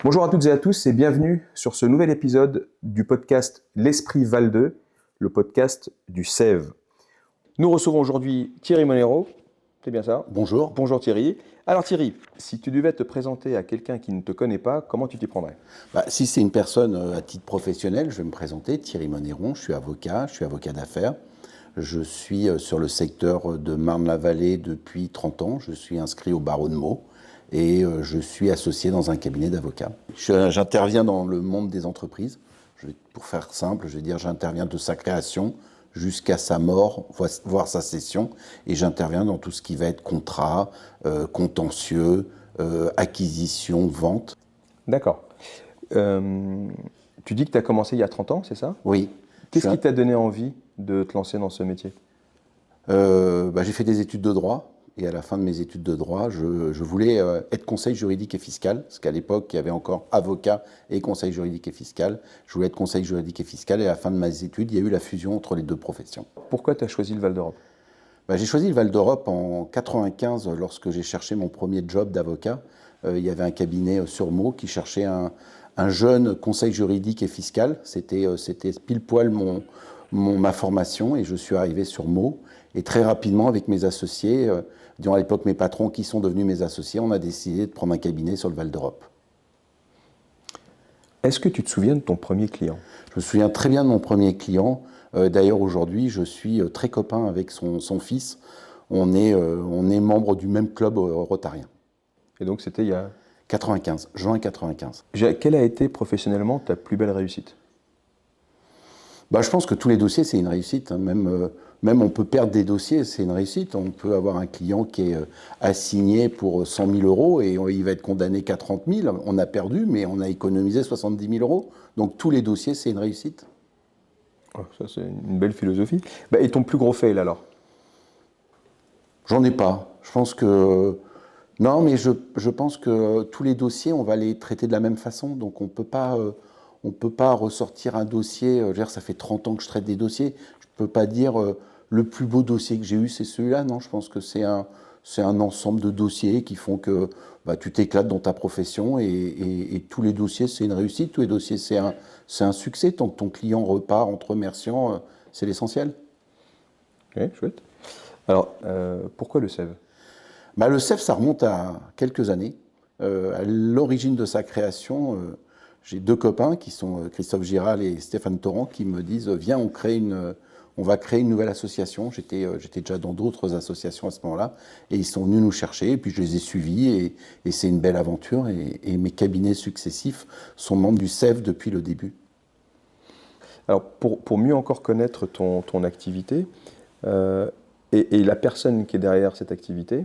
Bonjour à toutes et à tous et bienvenue sur ce nouvel épisode du podcast L'Esprit Val-d'Eu, le podcast du Sève. Nous recevons aujourd'hui Thierry Monero, c'est bien ça? Bonjour. Bonjour Thierry. Alors Thierry, si tu devais te présenter à quelqu'un qui ne te connaît pas, comment tu t'y prendrais? Si c'est une personne à titre professionnel, je vais me présenter. Thierry Monéron, je suis avocat d'affaires. Je suis sur le secteur de Marne-la-Vallée depuis 30 ans. Je suis inscrit au barreau de Meaux et je suis associé dans un cabinet d'avocats. J'interviens dans le monde des entreprises. Pour faire simple, je vais dire j'interviens de sa création jusqu'à sa mort, voire sa cession. Et j'interviens dans tout ce qui va être contrat, contentieux, acquisition, vente. D'accord. Tu dis que tu as commencé il y a 30 ans, c'est ça? Oui. Qu'est-ce qui t'a donné envie de te lancer dans ce métier? J'ai fait des études de droit. Et à la fin de mes études de droit, je voulais être conseil juridique et fiscal, parce qu'à l'époque, il y avait encore avocat et conseil juridique et fiscal. Je voulais être conseil juridique et fiscal, et à la fin de mes études, il y a eu la fusion entre les deux professions. Pourquoi tu as choisi le Val d'Europe? J'ai choisi le Val d'Europe en 95, lorsque j'ai cherché mon premier job d'avocat. Il y avait un cabinet sur Meaux qui cherchait un jeune conseil juridique et fiscal. C'était pile poil ma formation, et je suis arrivé sur Meaux. Et très rapidement, avec mes associés, disons à l'époque mes patrons qui sont devenus mes associés, on a décidé de prendre un cabinet sur le Val d'Europe. Est-ce que tu te souviens de ton premier client? Je me souviens très bien de mon premier client. D'ailleurs, aujourd'hui, je suis très copain avec son fils. On est membre du même club rotarien. Et donc c'était il y a... 95, juin 95. Quelle a été professionnellement ta plus belle réussite? Je pense que tous les dossiers, c'est une réussite. Même on peut perdre des dossiers, c'est une réussite. On peut avoir un client qui est assigné pour 100 000 euros et il va être condamné qu'à 30 000. On a perdu, mais on a économisé 70 000 euros. Donc tous les dossiers, c'est une réussite. Oh, ça, c'est une belle philosophie. Et ton plus gros fail alors? J'en ai pas. Je pense que... Non, mais je pense que tous les dossiers, on va les traiter de la même façon. Donc on peut pas ressortir un dossier. Je veux dire, ça fait 30 ans que je traite des dossiers. Je peux pas dire le plus beau dossier que j'ai eu, c'est celui-là. Non, je pense que c'est un ensemble de dossiers qui font que tu t'éclates dans ta profession et tous les dossiers, c'est une réussite. Tous les dossiers, c'est un succès. Tant que ton client repart en te remerciant, c'est l'essentiel. Ok, chouette. Alors, pourquoi le Sève? Le CEF, ça remonte à quelques années. À l'origine de sa création, j'ai deux copains qui sont Christophe Giral et Stéphane Torrent qui me disent viens, on va créer une nouvelle association. J'étais déjà dans d'autres associations à ce moment-là, et ils sont venus nous chercher, et puis je les ai suivis, et c'est une belle aventure, et mes cabinets successifs sont membres du CEF depuis le début. Alors, pour mieux encore connaître ton activité et la personne qui est derrière cette activité,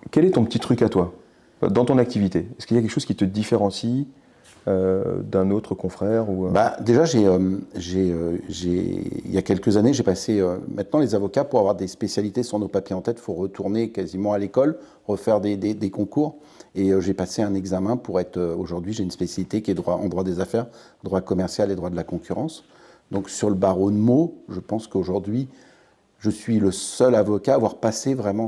quel est ton petit truc à toi dans ton activité? Est-ce qu'il y a quelque chose qui te différencie d'un autre confrère ou... Déjà, il y a quelques années, j'ai passé... maintenant, les avocats, pour avoir des spécialités sur nos papiers en tête, il faut retourner quasiment à l'école, refaire des concours. Et j'ai passé un examen pour être... aujourd'hui, j'ai une spécialité qui est en droit des affaires, droit commercial et droit de la concurrence. Donc, sur le barreau de Meaux, je pense qu'aujourd'hui, je suis le seul avocat à avoir passé vraiment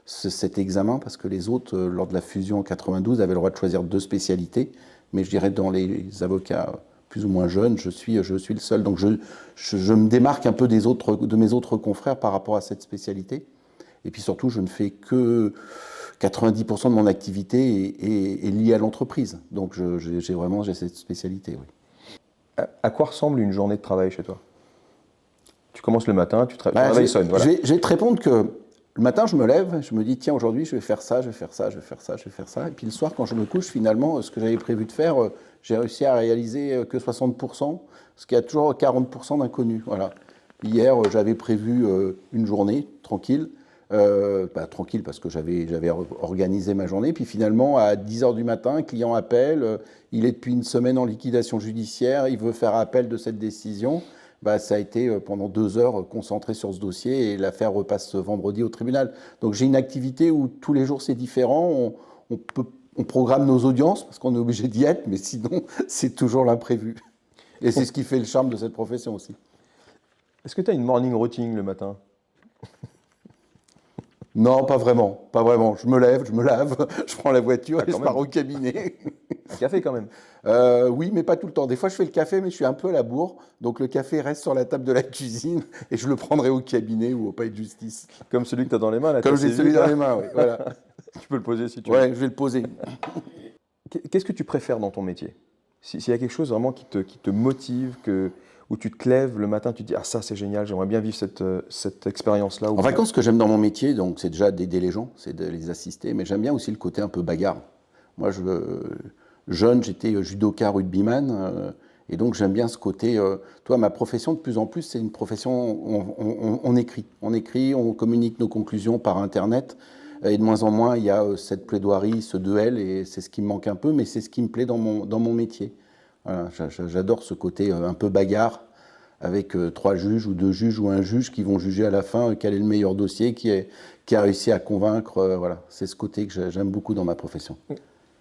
cet examen, parce que les autres, lors de la fusion en 92, avaient le droit de choisir deux spécialités. Mais je dirais dans les avocats plus ou moins jeunes, je suis le seul. Donc je me démarque un peu de mes autres confrères par rapport à cette spécialité. Et puis surtout, je ne fais que 90% de mon activité est liée à l'entreprise. Donc j'ai cette spécialité, oui. À quoi ressemble une journée de travail chez toi? Tu commences le matin, tu travailles sonne, voilà. Je vais te répondre que le matin, je me lève, je me dis, tiens, aujourd'hui, je vais faire ça, je vais faire ça, je vais faire ça, je vais faire ça. Et puis le soir, quand je me couche, finalement, ce que j'avais prévu de faire, j'ai réussi à réaliser que 60%, parce qu'il y a toujours 40% d'inconnus. Voilà. Hier, j'avais prévu une journée tranquille, tranquille parce que j'avais organisé ma journée. Puis finalement, à 10h du matin, un client appelle, il est depuis une semaine en liquidation judiciaire, il veut faire appel de cette décision. Ça a été pendant 2 heures concentré sur ce dossier et l'affaire repasse ce vendredi au tribunal. Donc j'ai une activité où tous les jours c'est différent, on programme nos audiences parce qu'on est obligé d'y être, mais sinon c'est toujours l'imprévu. Et c'est ce qui fait le charme de cette profession aussi. Est-ce que tu as une morning routine le matin? Non, pas vraiment, pas vraiment. Je me lève, je me lave, je prends la voiture Ah, et quand je même. pars au cabinet. Un café quand même. Oui, mais pas tout le temps. Des fois, je fais le café, mais je suis un peu à la bourre. Donc, le café reste sur la table de la cuisine et je le prendrai au cabinet ou au palais de justice. Comme celui que tu as dans les mains, là, tu as Comme j'ai celui sévi, dans là. les mains, oui. Voilà. Tu peux le poser si tu veux. Ouais, je vais le poser. Qu'est-ce que tu préfères dans ton métier? S'il y a quelque chose vraiment qui te motive, où tu te lèves le matin, tu te dis, ah ça c'est génial, j'aimerais bien vivre cette expérience-là. En vacances, ce que j'aime dans mon métier, donc, c'est déjà d'aider les gens, c'est de les assister, mais j'aime bien aussi le côté un peu bagarre. Moi, jeune, j'étais judoka, rugbyman, et donc j'aime bien ce côté. Toi, ma profession, de plus en plus, c'est une profession où on écrit, on communique nos conclusions par Internet, et de moins en moins, il y a cette plaidoirie, ce duel, et c'est ce qui me manque un peu, mais c'est ce qui me plaît dans mon métier. Voilà, j'adore ce côté un peu bagarre, avec trois juges ou deux juges ou un juge qui vont juger à la fin quel est le meilleur dossier, qui a réussi à convaincre. Voilà, c'est ce côté que j'aime beaucoup dans ma profession.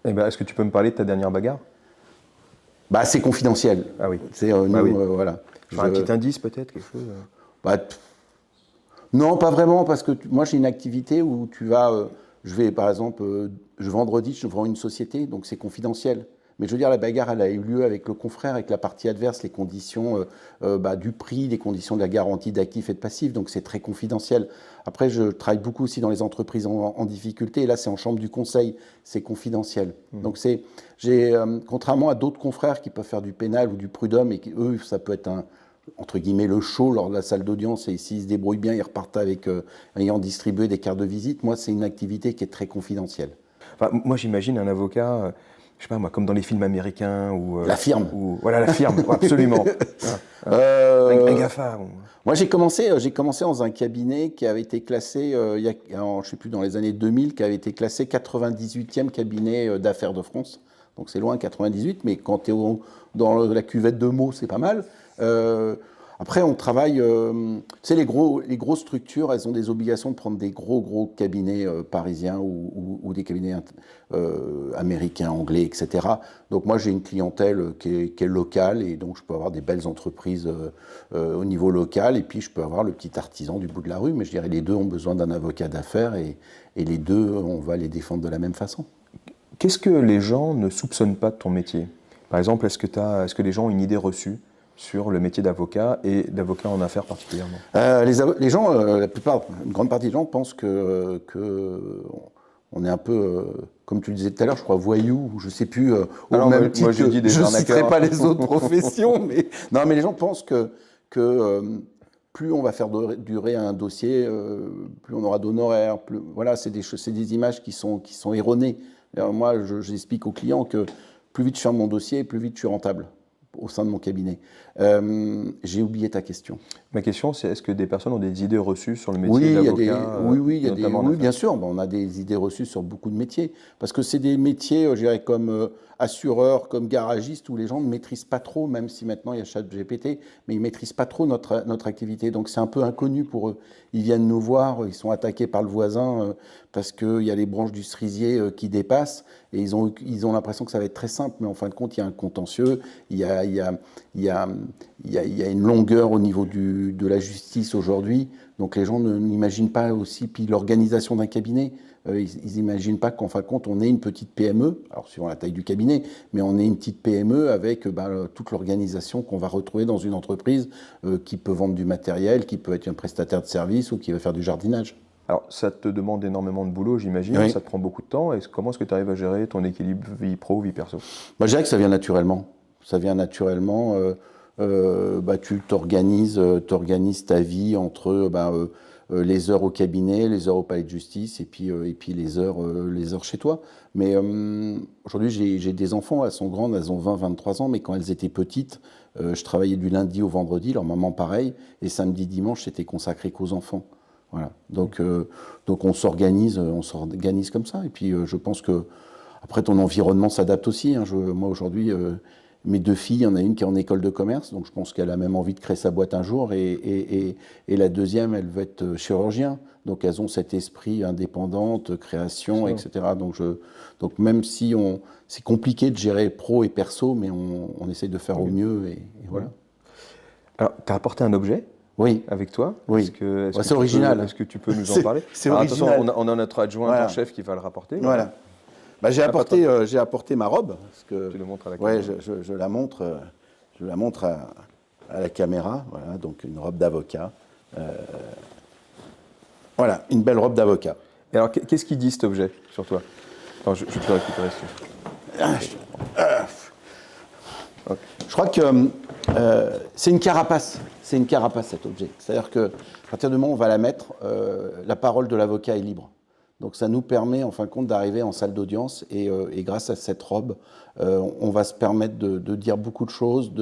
Eh ben, est-ce que tu peux me parler de ta dernière bagarre? Bah, c'est confidentiel. Ah oui. C'est nous, Bah oui. voilà. Enfin, un petit indice peut-être, quelque chose. Bah, non, pas vraiment, parce que moi j'ai une activité où tu vas, je vais par exemple, vendredi, je vends une société, donc c'est confidentiel. Mais je veux dire, la bagarre, elle a eu lieu avec le confrère, avec la partie adverse, les conditions du prix, les conditions de la garantie d'actifs et de passifs, donc c'est très confidentiel. Après, je travaille beaucoup aussi dans les entreprises en difficulté, et là c'est en chambre du conseil, c'est confidentiel. Donc contrairement à d'autres confrères qui peuvent faire du pénal ou du prud'homme, et qui, eux, ça peut être entre guillemets, le show lors de la salle d'audience, et s'ils se débrouillent bien, ils repartent avec, ayant distribué des cartes de visite. Moi, c'est une activité qui est très confidentielle. Enfin, moi j'imagine un avocat, je sais pas moi, comme dans les films américains La firme. Voilà la firme, ouais, absolument. Un GAFA. Moi, j'ai commencé dans un cabinet qui avait été classé, je sais plus, dans les années 2000, qui avait été classé 98e cabinet d'affaires de France. Donc c'est loin, 98, mais quand tu es dans la cuvette de mots, c'est pas mal. Après, on travaille. Tu sais, les grosses structures, elles ont des obligations de prendre des gros cabinets parisiens ou des cabinets américains, anglais, etc. Donc moi, j'ai une clientèle qui est locale, et donc je peux avoir des belles entreprises au niveau local, et puis je peux avoir le petit artisan du bout de la rue. Mais je dirais les deux ont besoin d'un avocat d'affaires, et les deux, on va les défendre de la même façon. Qu'est-ce que les gens ne soupçonnent pas de ton métier? Par exemple, est-ce que les gens ont une idée reçue sur le métier d'avocat et d'avocat en affaires particulièrement? Les gens, une grande partie des gens pensent que on est un peu, comme tu le disais tout à l'heure, je crois voyou, ou je sais plus, au même titre je dis des je ne arnaqueurs. citerai pas les autres professions, mais non, mais les gens pensent que plus on va faire durer un dossier, plus on aura d'honoraires. Voilà, c'est des images qui sont erronées. Alors moi, j'explique aux clients que plus vite je ferme mon dossier, plus vite je suis rentable au sein de mon cabinet. J'ai oublié ta question. Ma question, c'est est-ce que des personnes ont des idées reçues sur le métier d'avocat? Oui, bien sûr. On a des idées reçues sur beaucoup de métiers. Parce que c'est des métiers, je dirais, comme assureur, comme garagiste, où les gens ne maîtrisent pas trop, même si maintenant il y a ChatGPT, mais ils ne maîtrisent pas trop notre activité. Donc c'est un peu inconnu pour eux. Ils viennent nous voir, ils sont attaqués par le voisin parce qu'il y a les branches du cerisier qui dépassent, et ils ont l'impression que ça va être très simple, mais en fin de compte, il y a un contentieux, il y a une longueur au niveau de la justice aujourd'hui. Donc les gens n'imaginent pas aussi, puis l'organisation d'un cabinet, ils n'imaginent pas qu'en fin de compte, on est une petite PME, alors suivant la taille du cabinet, mais on est une petite PME avec toute l'organisation qu'on va retrouver dans une entreprise qui peut vendre du matériel, qui peut être un prestataire de service ou qui va faire du jardinage. Alors, ça te demande énormément de boulot, j'imagine, Oui. ça te prend beaucoup de temps. Comment est-ce que tu arrives à gérer ton équilibre vie pro, vie perso? Moi, je dirais que ça vient naturellement. Ça vient naturellement. Tu t'organises ta vie entre les heures au cabinet, les heures au palais de justice, et puis les heures chez toi. Mais aujourd'hui, j'ai des enfants, elles sont grandes, elles ont 20, 23 ans, mais quand elles étaient petites, je travaillais du lundi au vendredi, leur maman pareil, et samedi, dimanche, c'était consacré qu'aux enfants. Voilà. Donc on s'organise comme ça. Et puis je pense que après ton environnement s'adapte aussi. Hein. Moi aujourd'hui, mes deux filles, il y en a une qui est en école de commerce, donc je pense qu'elle a même envie de créer sa boîte un jour. Et la deuxième, elle veut être chirurgien. Donc elles ont cet esprit indépendante, création, etc. Donc même si c'est compliqué de gérer pro et perso, mais on essaye de faire au mieux. Et voilà. Alors, tu as apporté un objet oui. avec toi. Oui. C'est original. Est-ce que tu peux nous en parler? C'est original. Attention, on a notre adjoint en chef qui va le rapporter. Voilà. Bah, j'ai apporté ma robe. Parce que, tu le montres à la caméra. Je la montre à la caméra. Voilà, donc une robe d'avocat. Voilà, une belle robe d'avocat. Et alors, qu'est-ce qu'il dit cet objet sur toi? Attends, je peux récupérer ce. Okay. Je crois que c'est une carapace. C'est une carapace, cet objet. C'est-à-dire qu'à partir du moment où on va la mettre, la parole de l'avocat est libre. Donc ça nous permet, en fin de compte, d'arriver en salle d'audience et grâce à cette robe, on va se permettre de dire beaucoup de choses.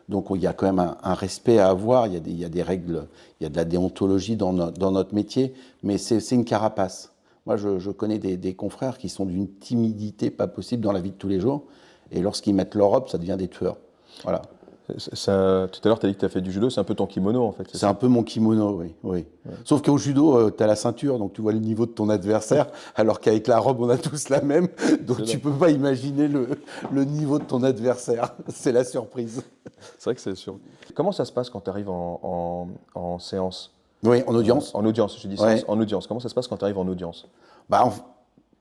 Donc il y a quand même un respect à avoir, il y a des règles, il y a de la déontologie dans notre métier, mais c'est une carapace. Moi, je connais des confrères qui sont d'une timidité pas possible dans la vie de tous les jours, et lorsqu'ils mettent leur robe, ça devient des tueurs. Voilà. Tout à l'heure, tu as dit que tu as fait du judo, c'est un peu ton kimono en fait. C'est un peu mon kimono, oui. Ouais. Sauf qu'au judo, tu as la ceinture, donc tu vois le niveau de ton adversaire, alors qu'avec la robe, on a tous la même, donc tu ne peux pas imaginer le niveau de ton adversaire. C'est la surprise. C'est vrai que c'est sûr. Comment ça se passe quand tu arrives en séance? Oui, en audience. En audience, je dis séance, en audience. Comment ça se passe quand tu arrives en audience?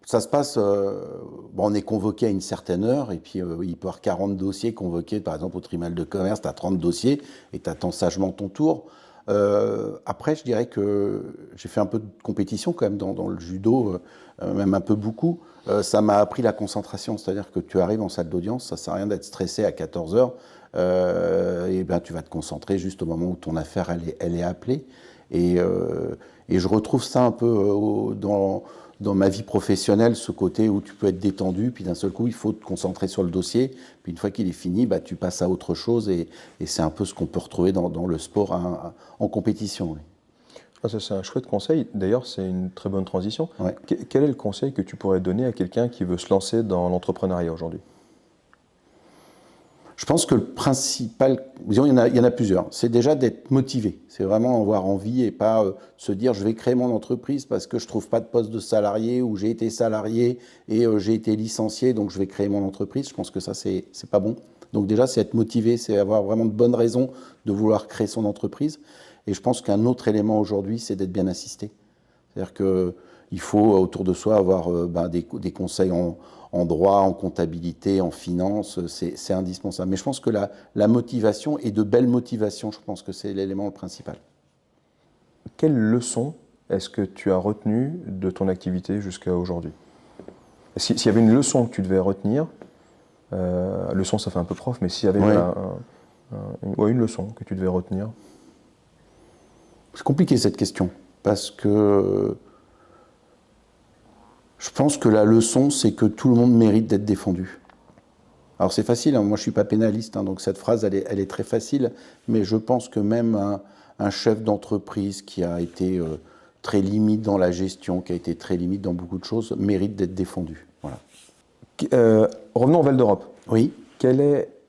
Ça se passe, on est convoqué à une certaine heure, et puis il peut y avoir 40 dossiers convoqués, par exemple au tribunal de commerce, tu as 30 dossiers, et tu attends sagement ton tour. Après, je dirais que j'ai fait un peu de compétition quand même dans le judo, même un peu beaucoup. Ça m'a appris la concentration, c'est-à-dire que tu arrives en salle d'audience, ça ne sert à rien d'être stressé à 14 heures, et ben, tu vas te concentrer juste au moment où ton affaire elle est appelée. Et je retrouve ça un peu dans ma vie professionnelle, ce côté où tu peux être détendu, puis d'un seul coup, il faut te concentrer sur le dossier. Puis une fois qu'il est fini, bah, tu passes à autre chose. Et c'est un peu ce qu'on peut retrouver dans le sport en compétition. Oui. Ah, ça, c'est un chouette conseil. D'ailleurs, c'est une très bonne transition. Ouais. Quel est le conseil que tu pourrais donner à quelqu'un qui veut se lancer dans l'entrepreneuriat aujourd'hui? Je pense que le principal, disons, il y en a plusieurs, c'est déjà d'être motivé. C'est vraiment avoir envie et pas se dire je vais créer mon entreprise parce que je ne trouve pas de poste de salarié ou j'ai été salarié et j'ai été licencié, donc je vais créer mon entreprise. Je pense que ça, c'est pas bon. Donc déjà, c'est être motivé, c'est avoir vraiment de bonnes raisons de vouloir créer son entreprise. Et je pense qu'un autre élément aujourd'hui, c'est d'être bien assisté. C'est-à-dire qu'il faut autour de soi avoir des conseils en droit, en comptabilité, en finance, c'est indispensable. Mais je pense que la motivation, et de belles motivations, je pense que c'est l'élément principal. Quelle leçon est-ce que tu as retenue de ton activité jusqu'à aujourd'hui? S'il y avait une leçon que tu devais retenir, leçon ça fait un peu prof, mais s'il y avait une leçon que tu devais retenir? C'est compliqué cette question, parce que je pense que la leçon, c'est que tout le monde mérite d'être défendu. Alors c'est facile, hein, moi je ne suis pas pénaliste, hein, donc cette phrase elle est très facile, mais je pense que même un chef d'entreprise qui a été très limite dans la gestion, qui a été très limite dans beaucoup de choses, mérite d'être défendu. Voilà. Revenons au Val d'Europe. Oui.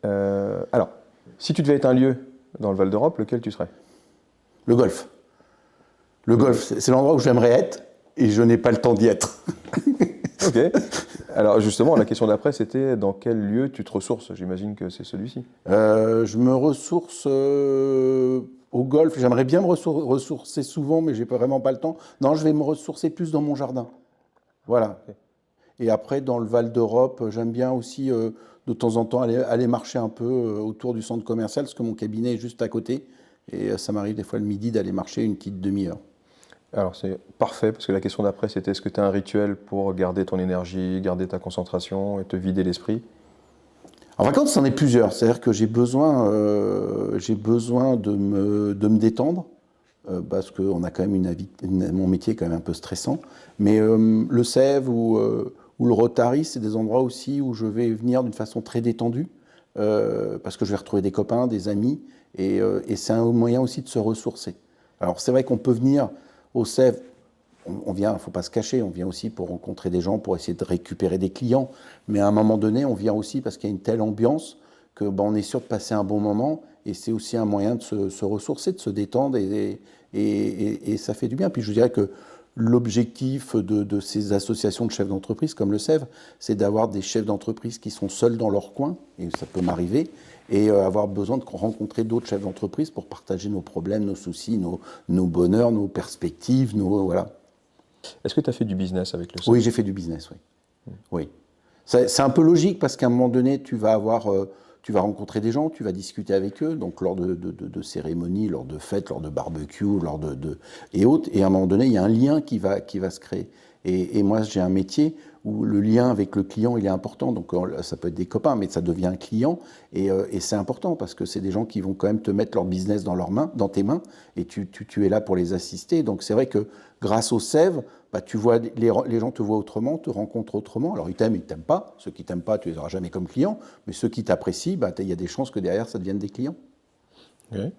Alors, si tu devais être un lieu dans le Val d'Europe, lequel tu serais? Le golf. Le golf, c'est l'endroit où j'aimerais être. Et je n'ai pas le temps d'y être. Ok. Alors justement, la question d'après, c'était dans quel lieu tu te ressources? J'imagine que c'est celui-ci. Je me ressource au golf. J'aimerais bien me ressourcer souvent, mais j'ai vraiment pas le temps. Non, je vais me ressourcer plus dans mon jardin. Voilà. Okay. Et après, dans le Val d'Europe, j'aime bien aussi de temps en temps aller marcher un peu autour du centre commercial, parce que mon cabinet est juste à côté. Et ça m'arrive des fois le midi d'aller marcher une petite demi-heure. Alors c'est parfait, parce que la question d'après c'était est-ce que tu as un rituel pour garder ton énergie, garder ta concentration et te vider l'esprit? En fin de compte, c'en est plusieurs. C'est-à-dire que j'ai besoin de me détendre, parce qu'on a quand même mon métier est quand même un peu stressant. Mais le Sèvres ou le Rotary, c'est des endroits aussi où je vais venir d'une façon très détendue, parce que je vais retrouver des copains, des amis, et c'est un moyen aussi de se ressourcer. Alors c'est vrai qu'on peut venir au Sèvres, on vient, il ne faut pas se cacher, on vient aussi pour rencontrer des gens, pour essayer de récupérer des clients. Mais à un moment donné, on vient aussi parce qu'il y a une telle ambiance que on est sûr de passer un bon moment. Et c'est aussi un moyen de se ressourcer, de se détendre. Et ça fait du bien. Puis je dirais que l'objectif de ces associations de chefs d'entreprise comme le Sèvres, c'est d'avoir des chefs d'entreprise qui sont seuls dans leur coin. Et ça peut m'arriver. et avoir besoin de rencontrer d'autres chefs d'entreprise pour partager nos problèmes, nos soucis, nos bonheurs, nos perspectives, voilà. Est-ce que tu as fait du business avec le SEV? Oui, j'ai fait du business, oui. Oui. C'est un peu logique parce qu'à un moment donné, tu vas rencontrer des gens, tu vas discuter avec eux, donc lors de cérémonies, lors de fêtes, lors de barbecues, et autres. Et à un moment donné, il y a un lien qui va se créer. Et moi, j'ai un métier où le lien avec le client, il est important. Donc, ça peut être des copains, mais ça devient un client. Et c'est important parce que c'est des gens qui vont quand même te mettre leur business dans tes mains. Et tu es là pour les assister. Donc, c'est vrai que grâce au SEV, bah, tu vois, les gens te voient autrement, te rencontrent autrement. Alors, ils t'aiment, ils ne t'aiment pas. Ceux qui ne t'aiment pas, tu ne les auras jamais comme clients. Mais ceux qui t'apprécient, bah, il y a des chances que derrière, ça devienne des clients. Okay.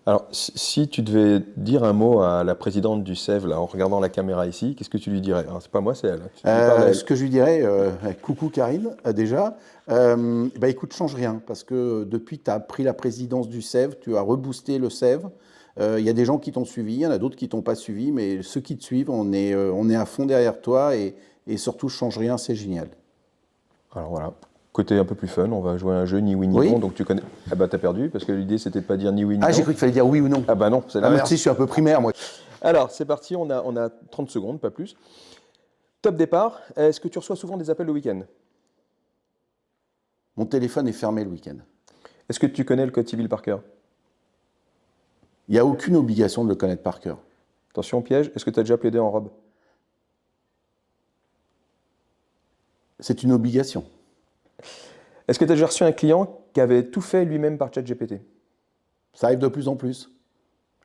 Alors, si tu devais dire un mot à la présidente du SEV, là, en regardant la caméra ici, qu'est-ce que tu lui dirais? Alors, c'est pas moi, c'est elle. Tu parles à elle. Ce que je lui dirais, coucou Karine, déjà, bah écoute, change rien, parce que depuis que tu as pris la présidence du SEV, tu as reboosté le SEV. Il y a des gens qui t'ont suivi, il y en a d'autres qui t'ont pas suivi, mais ceux qui te suivent, on est à fond derrière toi et surtout, change rien, c'est génial. Alors voilà, côté un peu plus fun, on va jouer à un jeu ni oui ni Oui. non. Donc tu connais. Ah bah t'as perdu parce que l'idée c'était de pas dire ni oui ni non. Ah, j'ai cru qu'il fallait dire oui ou non. Ah bah non, c'est Ah, l'inverse. merci, je suis un peu primaire, moi. Alors c'est parti, on a 30 secondes, pas plus. Top départ. Est-ce que tu reçois souvent des appels le week-end? Mon téléphone est fermé le week-end. Est-ce que tu connais le code civil par cœur? Il n'y a aucune obligation de le connaître par cœur. Attention piège, est-ce que tu as déjà plaidé en robe? C'est une obligation. Est-ce que tu as déjà reçu un client qui avait tout fait lui-même par ChatGPT? Ça arrive de plus en plus.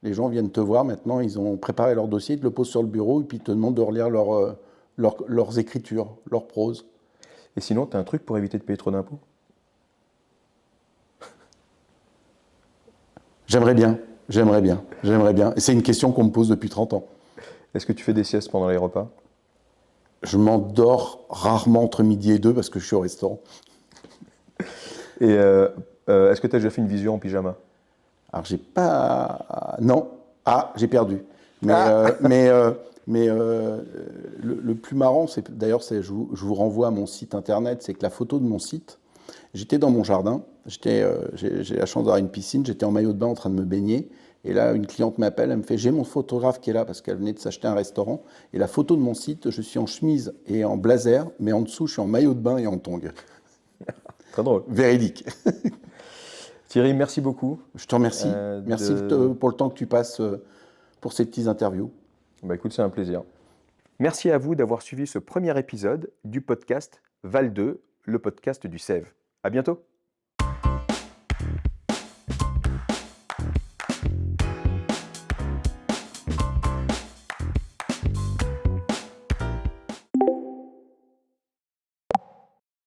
Les gens viennent te voir maintenant, ils ont préparé leur dossier, ils te le posent sur le bureau et puis ils te demandent de relire leurs écritures, leur prose. Et sinon, tu as un truc pour éviter de payer trop d'impôts? J'aimerais bien. Et c'est une question qu'on me pose depuis 30 ans. Est-ce que tu fais des siestes pendant les repas? Je m'endors rarement entre midi et 2 parce que je suis au restaurant. Et est-ce que tu as déjà fait une visio en pyjama? Alors j'ai pas... Non. Ah, j'ai perdu. Le plus marrant, je vous renvoie à mon site internet, c'est que la photo de mon site, j'étais dans mon jardin, j'ai la chance d'avoir une piscine, j'étais en maillot de bain en train de me baigner, et là une cliente m'appelle, elle me fait « j'ai mon photographe qui est là » parce qu'elle venait de s'acheter un restaurant, et la photo de mon site, je suis en chemise et en blazer, mais en dessous je suis en maillot de bain et en tongs. Très drôle. Véridique. Thierry, merci beaucoup. Je te remercie. Merci pour le temps que tu passes pour ces petites interviews. Bah écoute, c'est un plaisir. Merci à vous d'avoir suivi ce premier épisode du podcast Val 2, le podcast du SEV. À bientôt.